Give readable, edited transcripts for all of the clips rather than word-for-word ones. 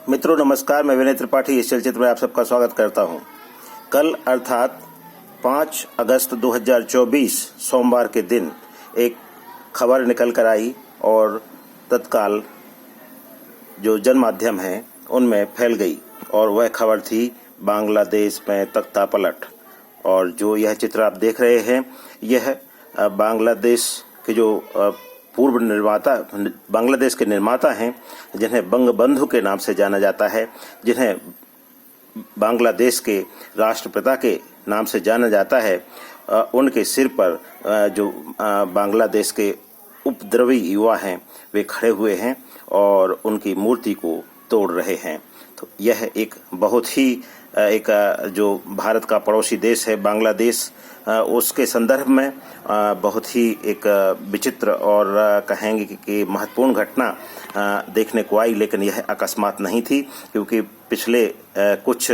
मित्रों नमस्कार, मैं विनय त्रिपाठी इस चलचित्र में आप सबका स्वागत करता हूं। कल अर्थात 5 अगस्त 2024 सोमवार के दिन एक खबर निकल कर आई और तत्काल जो जनमाध्यम हैं उनमें फैल गई और वह खबर थी बांग्लादेश में तख्ता पलट। और जो यह चित्र आप देख रहे हैं यह बांग्लादेश के जो पूर्व निर्माता बांग्लादेश के निर्माता हैं जिन्हें बंगबंधु के नाम से जाना जाता है, जिन्हें बांग्लादेश के राष्ट्रपिता के नाम से जाना जाता है, उनके सिर पर जो बांग्लादेश के उपद्रवी युवा हैं वे खड़े हुए हैं और उनकी मूर्ति को तोड़ रहे हैं। तो यह एक बहुत ही जो भारत का पड़ोसी देश है बांग्लादेश, उसके संदर्भ में बहुत ही एक विचित्र और कहेंगे कि महत्वपूर्ण घटना देखने को आई। लेकिन यह अकस्मात नहीं थी, क्योंकि पिछले कुछ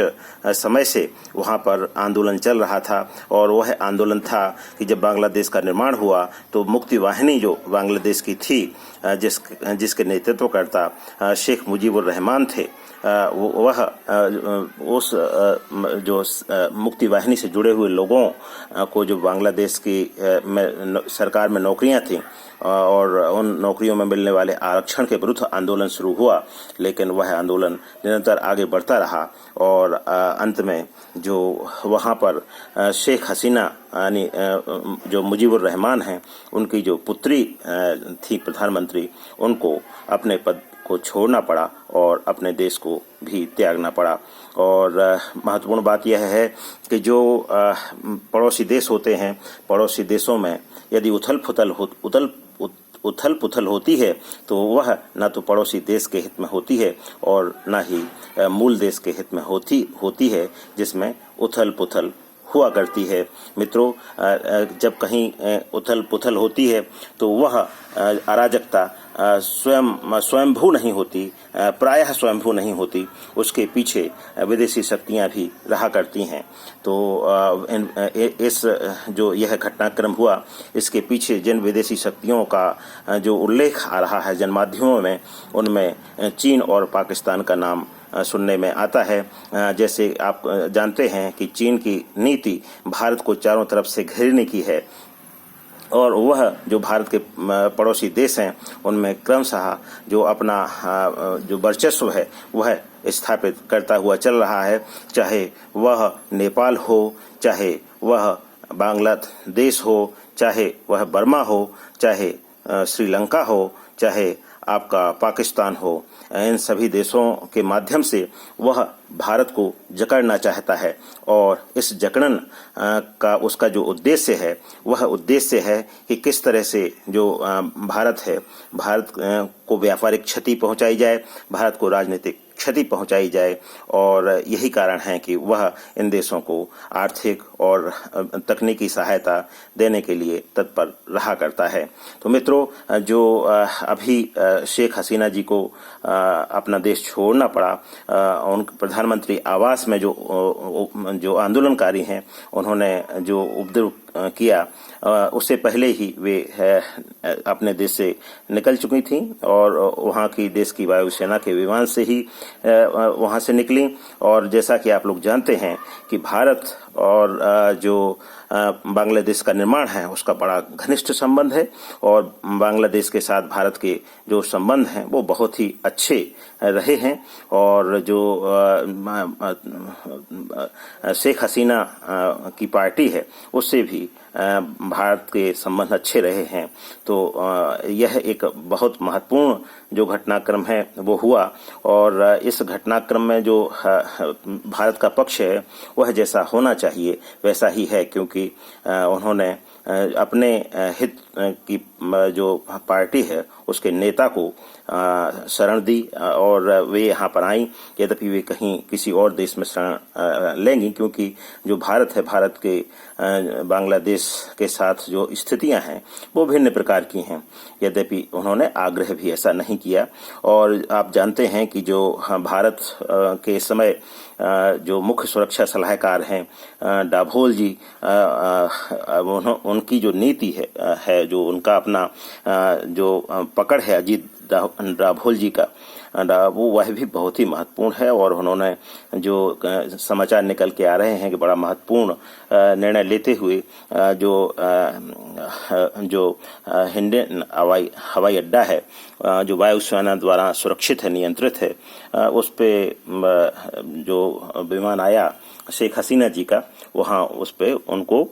समय से वहाँ पर आंदोलन चल रहा था और वह आंदोलन था कि जब बांग्लादेश का निर्माण हुआ तो मुक्ति वाहिनी जो बांग्लादेश की थी, जिसके नेतृत्वकर्ता शेख मुजीबुर रहमान थे, वह उस जो मुक्ति वाहिनी से जुड़े हुए लोगों को जो बांग्लादेश की सरकार में नौकरियां थीं और उन नौकरियों में मिलने वाले आरक्षण के विरुद्ध आंदोलन शुरू हुआ। लेकिन वह आंदोलन निरंतर आगे बढ़ता रहा और अंत में जो वहाँ पर शेख हसीना यानी जो मुजीबुर रहमान हैं, उनकी जो पुत्री थी प्रधानमंत्री, उनको अपने पद को छोड़ना पड़ा और अपने देश को भी त्यागना पड़ा। और महत्वपूर्ण बात यह है कि जो पड़ोसी देश होते हैं, पड़ोसी देशों में यदि उथल पुथल होती है तो वह न तो पड़ोसी देश के हित में होती है और न ही मूल देश के हित में होती है, जिसमें उथल पुथल हुआ करती है। मित्रों, जब कहीं उथल पुथल होती है तो वह अराजकता स्वयंभू नहीं होती, प्रायः स्वयंभू नहीं होती, उसके पीछे विदेशी शक्तियां भी रहा करती हैं। तो इस जो यह घटनाक्रम हुआ, इसके पीछे जिन विदेशी शक्तियों का जो उल्लेख आ रहा है जनमाध्यमों में, उनमें चीन और पाकिस्तान का नाम सुनने में आता है। जैसे आप जानते हैं कि चीन की नीति भारत को चारों तरफ से घेरने की है और वह जो भारत के पड़ोसी देश हैं उनमें क्रमशः जो अपना जो वर्चस्व है वह स्थापित करता हुआ चल रहा है। चाहे वह नेपाल हो, चाहे वह बांग्लादेश हो, चाहे वह बर्मा हो, चाहे श्रीलंका हो, चाहे आपका पाकिस्तान हो, इन सभी देशों के माध्यम से वह भारत को जकड़ना चाहता है। और इस जकड़न का उसका जो उद्देश्य है वह उद्देश्य है कि किस तरह से जो भारत है, भारत को व्यापारिक क्षति पहुंचाई जाए, भारत को राजनीतिक क्षति पहुंचाई जाए। और यही कारण है कि वह इन देशों को आर्थिक और तकनीकी सहायता देने के लिए तत्पर रहा करता है। तो मित्रों, जो अभी शेख हसीना जी को अपना देश छोड़ना पड़ा, उन प्रधानमंत्री आवास में जो आंदोलनकारी हैं उन्होंने जो उपद्रव किया, उससे पहले ही वे अपने देश से निकल चुकी थीं और वहाँ की देश की वायुसेना के विमान से ही वहाँ से निकली। और जैसा कि आप लोग जानते हैं कि भारत और जो बांग्लादेश का निर्माण है उसका बड़ा घनिष्ठ संबंध है और बांग्लादेश के साथ भारत के जो संबंध हैं वो बहुत ही अच्छे रहे हैं। और जो शेख हसीना की पार्टी है उससे भी भारत के संबंध अच्छे रहे हैं। तो यह एक बहुत महत्वपूर्ण जो घटनाक्रम है वो हुआ और इस घटनाक्रम में जो भारत का पक्ष है वह जैसा होना चाहिए वैसा ही है, क्योंकि उन्होंने अपने हित की जो पार्टी है उसके नेता को शरण दी और वे यहाँ पर आई। यद्यपि वे कहीं किसी और देश में शरण लेंगी, क्योंकि जो भारत है, भारत के बांग्लादेश के साथ जो स्थितियां हैं वो भिन्न प्रकार की हैं। यद्यपि उन्होंने आग्रह भी ऐसा नहीं किया। और आप जानते हैं कि जो भारत के समय जो मुख्य सुरक्षा सलाहकार हैं डाभोल जी, उनकी जो नीति है जो उनका अपना जो पकड़ है अजीत डाभोल जी का, वो वह भी बहुत ही महत्वपूर्ण है। और उन्होंने जो समाचार निकल के आ रहे हैं कि बड़ा महत्वपूर्ण निर्णय लेते हुए जो हिंडन हवाई अड्डा है, जो वायुसेना द्वारा सुरक्षित है, नियंत्रित है, उस पे जो विमान आया शेख हसीना जी का, वहाँ उस पे उनको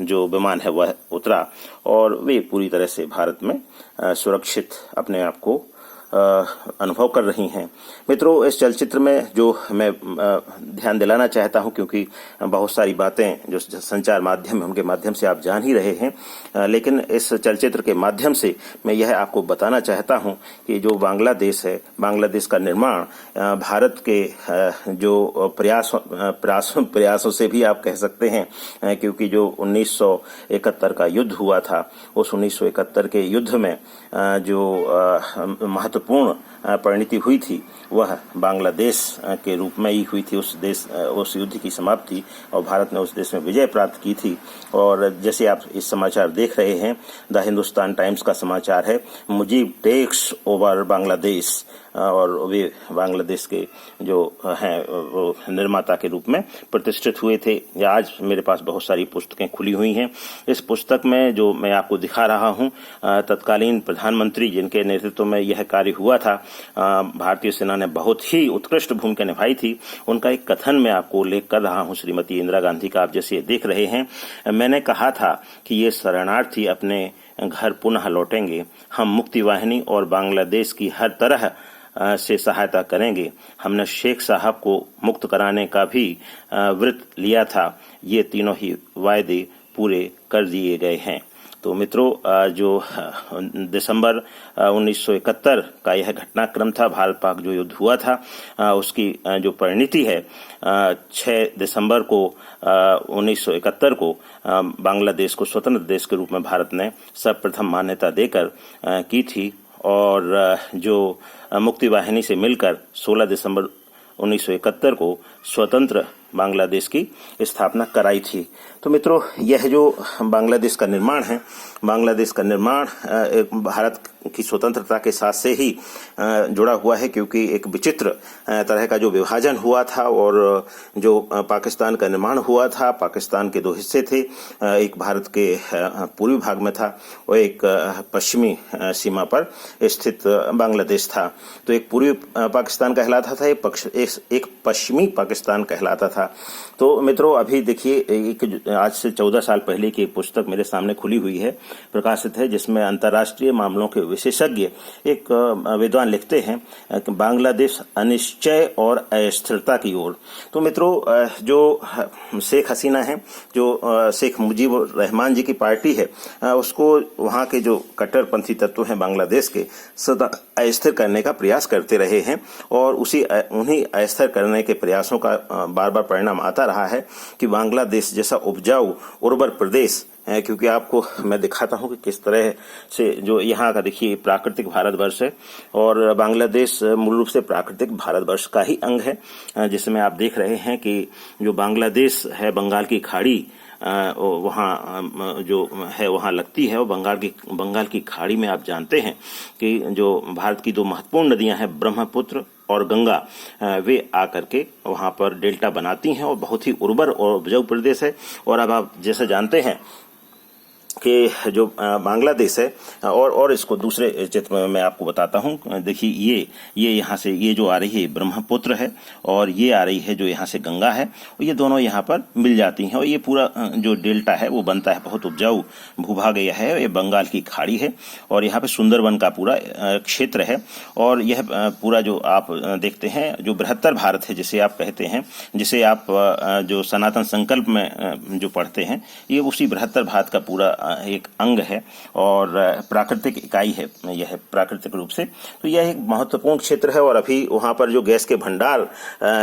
जो विमान है वह उतरा और वे पूरी तरह से भारत में सुरक्षित अपने आप को अनुभव कर रही हैं। मित्रों, इस चलचित्र में जो मैं ध्यान दिलाना चाहता हूं, क्योंकि बहुत सारी बातें जो संचार माध्यम है उनके माध्यम से आप जान ही रहे हैं, लेकिन इस चलचित्र के माध्यम से मैं यह आपको बताना चाहता हूं कि जो बांग्लादेश है, बांग्लादेश का निर्माण भारत के जो प्रयासों से भी आप कह सकते हैं, क्योंकि जो 1971 का युद्ध हुआ था, उस 1971 के युद्ध में जो महत्वपूर्ण परिणति हुई थी वह बांग्लादेश के रूप में ही हुई थी। उस युद्ध की समाप्ति और भारत ने उस देश में विजय प्राप्त की थी। और जैसे आप इस समाचार देख रहे हैं, द हिंदुस्तान टाइम्स का समाचार है, मुजीब टेक्स ओवर बांग्लादेश, और वे बांग्लादेश के जो हैं वो निर्माता के रूप में प्रतिष्ठित हुए थे। आज मेरे पास बहुत सारी पुस्तकें खुली हुई हैं। इस पुस्तक में जो मैं आपको दिखा रहा हूं, तत्कालीन प्रधानमंत्री जिनके नेतृत्व में यह कार्य हुआ था, भारतीय सेना ने बहुत ही उत्कृष्ट भूमिका निभाई थी, उनका एक कथन मैं आपको उल्लेख कर रहा हूं, श्रीमती इंदिरा गांधी का। आप जैसे देख रहे हैं, मैंने कहा था कि ये शरणार्थी अपने घर पुनः लौटेंगे, हम मुक्ति वाहिनी और बांग्लादेश की हर तरह से सहायता करेंगे। हमने शेख साहब को मुक्त कराने का भी व्रत लिया था, ये तीनों ही वायदे पूरे कर दिए गए हैं। तो मित्रों, जो दिसंबर 1971 का यह घटनाक्रम था, भारत पाक जो युद्ध हुआ था, उसकी जो परिणति है 6 दिसंबर को 1971 को बांग्लादेश को स्वतंत्र देश के रूप में भारत ने सर्वप्रथम मान्यता देकर की थी। और जो मुक्ति वाहिनी से मिलकर 16 दिसंबर 1971 को स्वतंत्र बांग्लादेश की स्थापना कराई थी। तो मित्रों, यह जो बांग्लादेश का निर्माण है, बांग्लादेश का निर्माण भारत की स्वतंत्रता के साथ से ही जुड़ा हुआ है, क्योंकि एक विचित्र तरह का जो विभाजन हुआ था और जो पाकिस्तान का निर्माण हुआ था, पाकिस्तान के 2 हिस्से थे, एक भारत के पूर्वी भाग में था और एक पश्चिमी सीमा पर स्थित बांग्लादेश था। तो एक पूर्वी पाकिस्तान कहलाता था, एक पश्चिमी पाकिस्तान कहलाता था। तो मित्रों, अभी देखिए, आज से 14 साल पहले की पुस्तक मेरे सामने खुली हुई है, प्रकाशित है, जिसमें अंतर्राष्ट्रीय मामलों के विशेषज्ञ एक विद्वान लिखते हैं कि बांग्लादेश अनिश्चय और अस्थिरता की ओर। तो मित्रों, जो शेख हसीना है, जो शेख मुजीबुर रहमान जी की पार्टी है, उसको वहां के जो कट्टरपंथी तत्व हैं बांग्लादेश के, सदा अस्थिर करने का प्रयास करते रहे हैं। और उन्हीं अस्थिर करने के प्रयासों का बार बार परिणाम आता रहा है कि बांग्लादेश जैसा उपजाऊ उर्वर प्रदेश, क्योंकि आपको मैं दिखाता हूं कि किस तरह से जो यहाँ का देखिए प्राकृतिक भारतवर्ष है, और बांग्लादेश मूल रूप से प्राकृतिक भारतवर्ष का ही अंग है, जिसमें आप देख रहे हैं कि जो बांग्लादेश है, बंगाल की खाड़ी वहाँ जो है वहाँ लगती है। और बंगाल की खाड़ी में आप जानते हैं कि जो भारत की 2 महत्वपूर्ण नदियां हैं, ब्रह्मपुत्र और गंगा, वे आकर के वहाँ पर डेल्टा बनाती हैं और बहुत ही उर्वर और उपजाऊ प्रदेश है। और अब आप जैसे जानते हैं कि जो बांग्लादेश है, और इसको दूसरे चित्र में मैं आपको बताता हूं। देखिए, ये यहाँ से ये जो आ रही है ब्रह्मपुत्र है, और ये आ रही है जो यहाँ से गंगा है, और ये दोनों यहाँ पर मिल जाती हैं और ये पूरा जो डेल्टा है वो बनता है। बहुत उपजाऊ भूभाग यह है, ये बंगाल की खाड़ी है, और यहाँ पे सुंदरवन का पूरा क्षेत्र है। और यह पूरा जो आप देखते हैं, जो बृहत्तर भारत है जिसे आप कहते हैं, जिसे आप जो सनातन संकल्प में जो पढ़ते हैं, ये उसी बृहत्तर भारत का पूरा एक अंग है और प्राकृतिक इकाई है यह प्राकृतिक रूप से। तो यह एक महत्वपूर्ण क्षेत्र है। और अभी वहां पर जो गैस के भंडार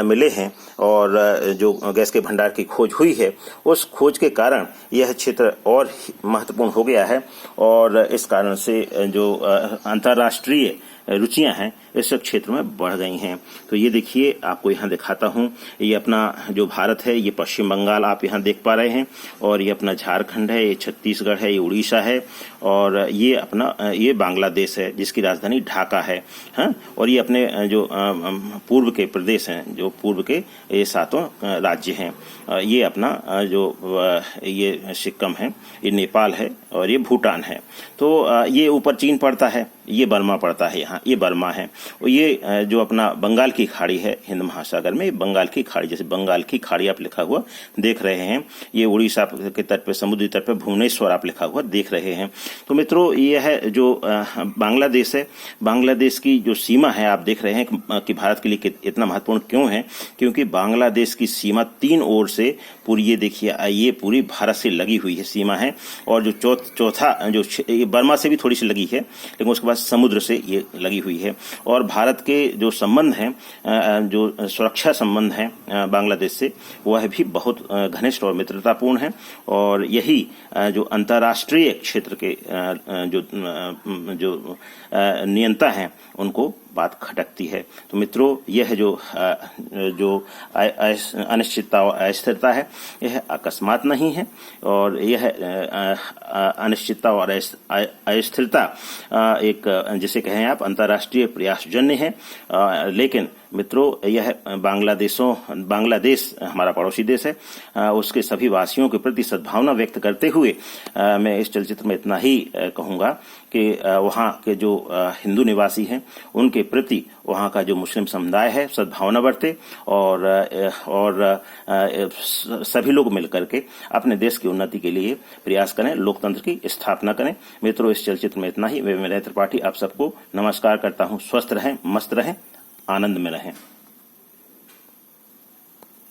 मिले हैं और जो गैस के भंडार की खोज हुई है, उस खोज के कारण यह क्षेत्र और महत्वपूर्ण हो गया है। और इस कारण से जो अंतर्राष्ट्रीय रुचियां हैं इस क्षेत्र में बढ़ गई हैं। तो ये देखिए, आपको यहाँ दिखाता हूँ, ये अपना जो भारत है, ये पश्चिम बंगाल आप यहाँ देख पा रहे हैं, और ये अपना झारखंड है, ये छत्तीसगढ़ है, ये उड़ीसा है, और ये अपना ये बांग्लादेश है जिसकी राजधानी ढाका है। हाँ, और ये अपने जो पूर्व के प्रदेश हैं, जो पूर्व के ये 7 राज्य हैं, ये अपना जो ये सिक्किम है, ये नेपाल है, और ये भूटान है। तो ये ऊपर चीन पड़ता है, ये बर्मा पड़ता है, यहाँ ये बर्मा है, और ये जो अपना बंगाल की खाड़ी है हिंद महासागर में, बंगाल की खाड़ी, जैसे बंगाल की खाड़ी आप लिखा हुआ देख रहे हैं, ये उड़ीसा के तट पे, समुद्री तट पे भुवनेश्वर आप लिखा हुआ देख रहे हैं। तो मित्रों, ये है जो बांग्लादेश है, बांग्लादेश की जो सीमा है आप देख रहे हैं कि भारत के लिए इतना महत्वपूर्ण क्यों है, क्योंकि बांग्लादेश की सीमा 3 ओर से पूरी, ये देखिए, ये पूरी भारत से लगी हुई है सीमा है, और जो चौथा जो ये बर्मा से भी थोड़ी सी लगी है, लेकिन उसके बाद समुद्र से ये लगी हुई है। और भारत के जो संबंध हैं, जो सुरक्षा संबंध हैं बांग्लादेश से, वह भी बहुत घनिष्ठ और मित्रतापूर्ण है, और यही जो अंतर्राष्ट्रीय क्षेत्र के जो नियंता हैं उनको बात खटकती है। तो मित्रों, यह जो अनिश्चितता और अस्थिरता है, यह अकस्मात नहीं है, और यह अनिश्चितता और अस्थिरता एक, जिसे कहें आप, अंतर्राष्ट्रीय प्रयासजन्य है। लेकिन मित्रों, यह बांग्लादेश हमारा पड़ोसी देश है, उसके सभी वासियों के प्रति सद्भावना व्यक्त करते हुए मैं इस चलचित्र में इतना ही कहूँगा कि वहाँ के जो हिंदू निवासी हैं उनके प्रति वहाँ का जो मुस्लिम समुदाय है सद्भावना बरते, और सभी लोग मिलकर के अपने देश की उन्नति के लिए प्रयास करें, लोकतंत्र की स्थापना करें। मित्रों, इस चलचित्र में इतना ही। मैं विनय त्रिपाठी आप सबको नमस्कार करता हूँ। स्वस्थ रहें, मस्त रहें, आनंद में रहें।